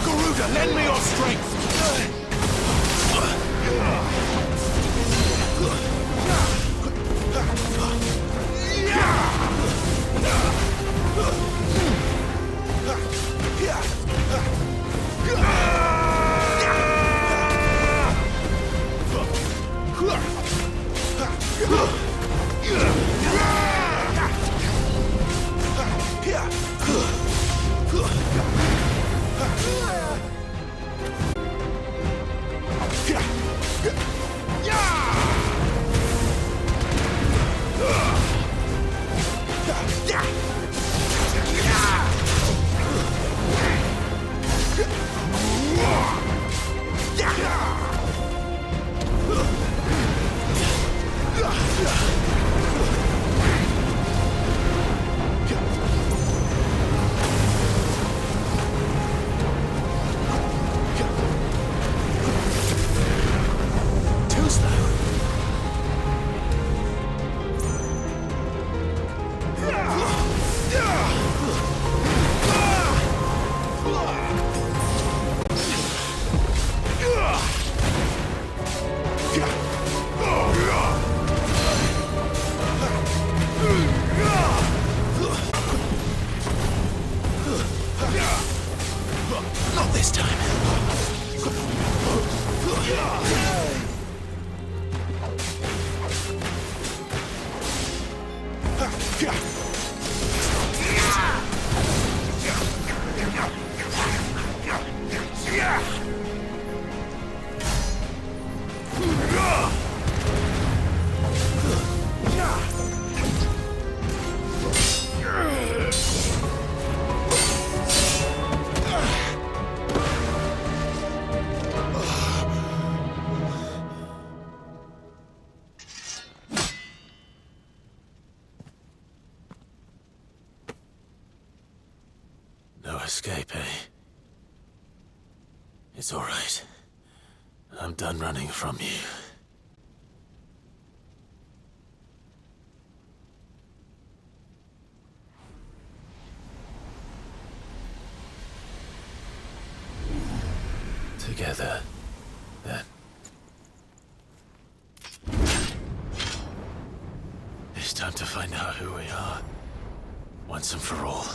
Speaker 16: Garuda, lend me your strength. Yeah!
Speaker 4: No escape, eh? It's all right. I'm done running from you. Together, then. It's time to find out who we are, once and for all.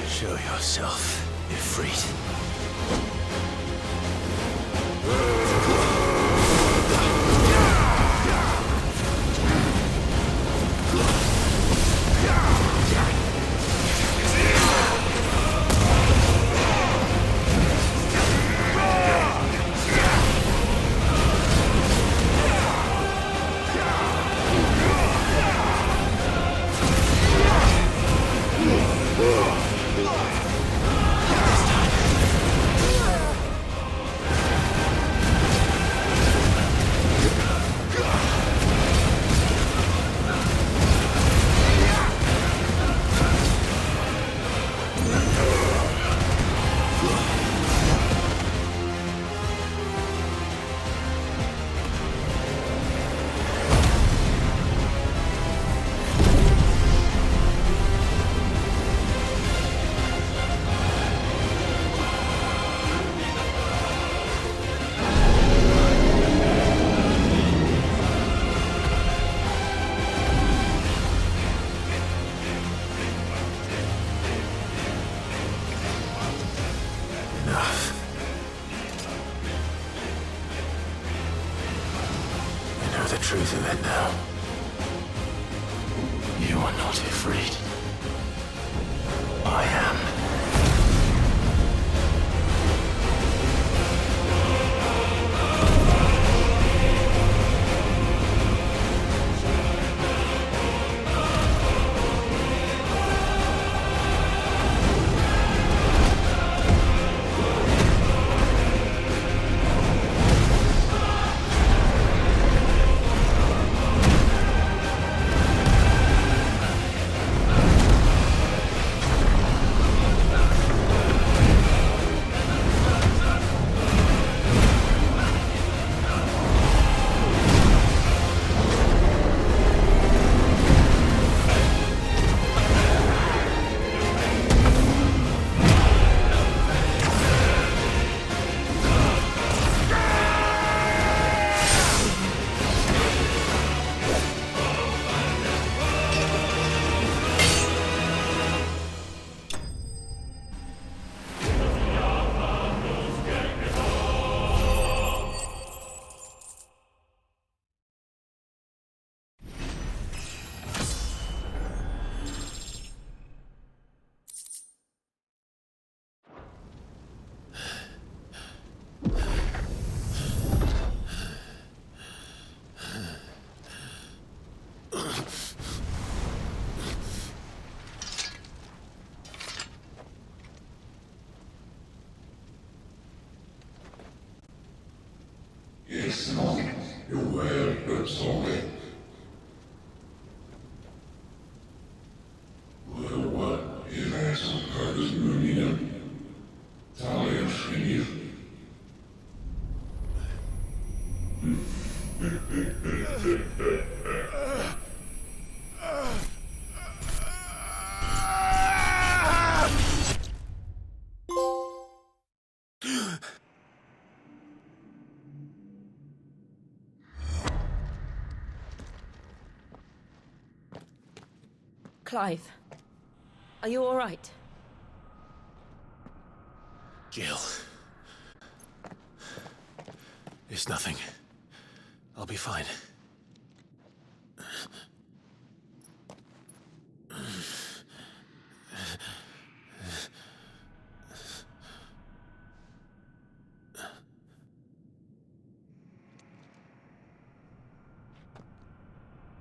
Speaker 4: Show yourself, Ifrit. The truth of it now. You are not Ifrit. I am.
Speaker 17: It's not your word, but solid. What is eso Curtis Munina? Talia Shinif.
Speaker 3: Clive, are you all right?
Speaker 4: Jill. It's nothing. I'll be fine.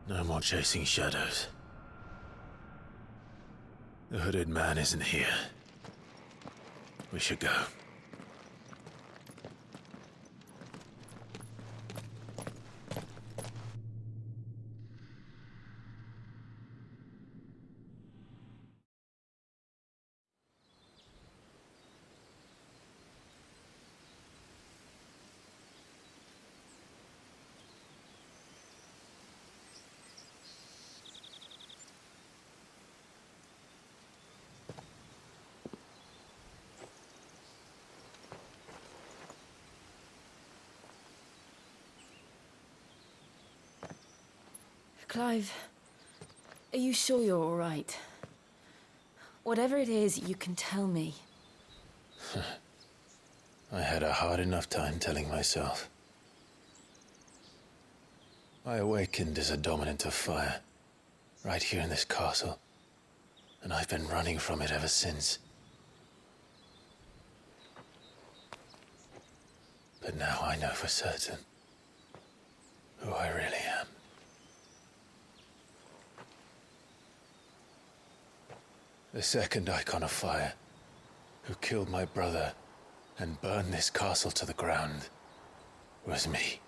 Speaker 4: No more chasing shadows. The hooded man isn't here. We should go.
Speaker 3: Clive, are you sure you're all right? Whatever it is, you can tell me.
Speaker 4: I had a hard enough time telling myself. I awakened as a dominant of fire, right here in this castle, and I've been running from it ever since. But now I know for certain who I really am. The second icon of fire, who killed my brother and burned this castle to the ground, was me.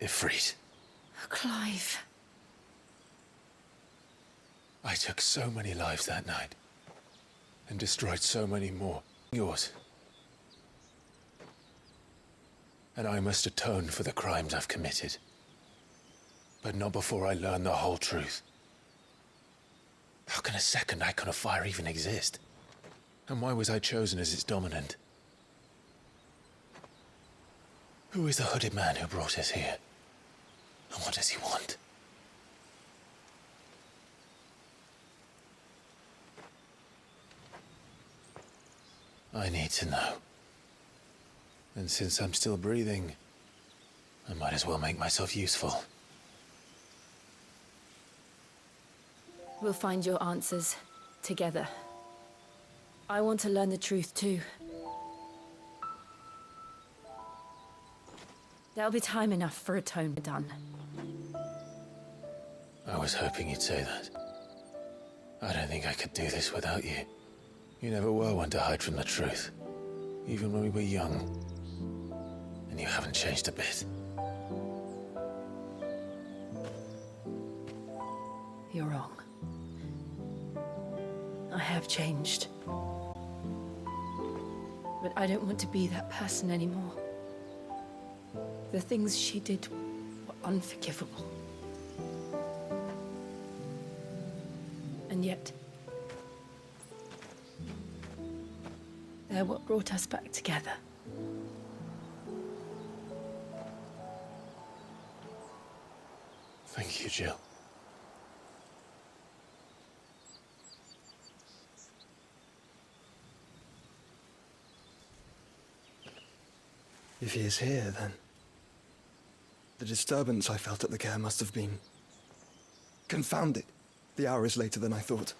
Speaker 4: Ifrit.
Speaker 3: Clive.
Speaker 4: I took so many lives that night, and destroyed so many more. Yours. And I must atone for the crimes I've committed. But not before I learn the whole truth. How can a second icon of fire even exist? And why was I chosen as its dominant? Who is the hooded man who brought us here? And what does he want? I need to know. And since I'm still breathing, I might as well make myself useful.
Speaker 3: We'll find your answers together. I want to learn the truth too. There'll be time enough for a tone done.
Speaker 4: I was hoping you'd say that. I don't think I could do this without you. You never were one to hide from the truth, even when we were young. And you haven't changed a bit.
Speaker 3: You're wrong. I have changed. But I don't want to be that person anymore. The things she did were unforgivable. And yet, they're what brought us back together.
Speaker 4: Thank you, Jill.
Speaker 18: If he is here, then the disturbance I felt at the care must have been confounded. The hour is later than I thought.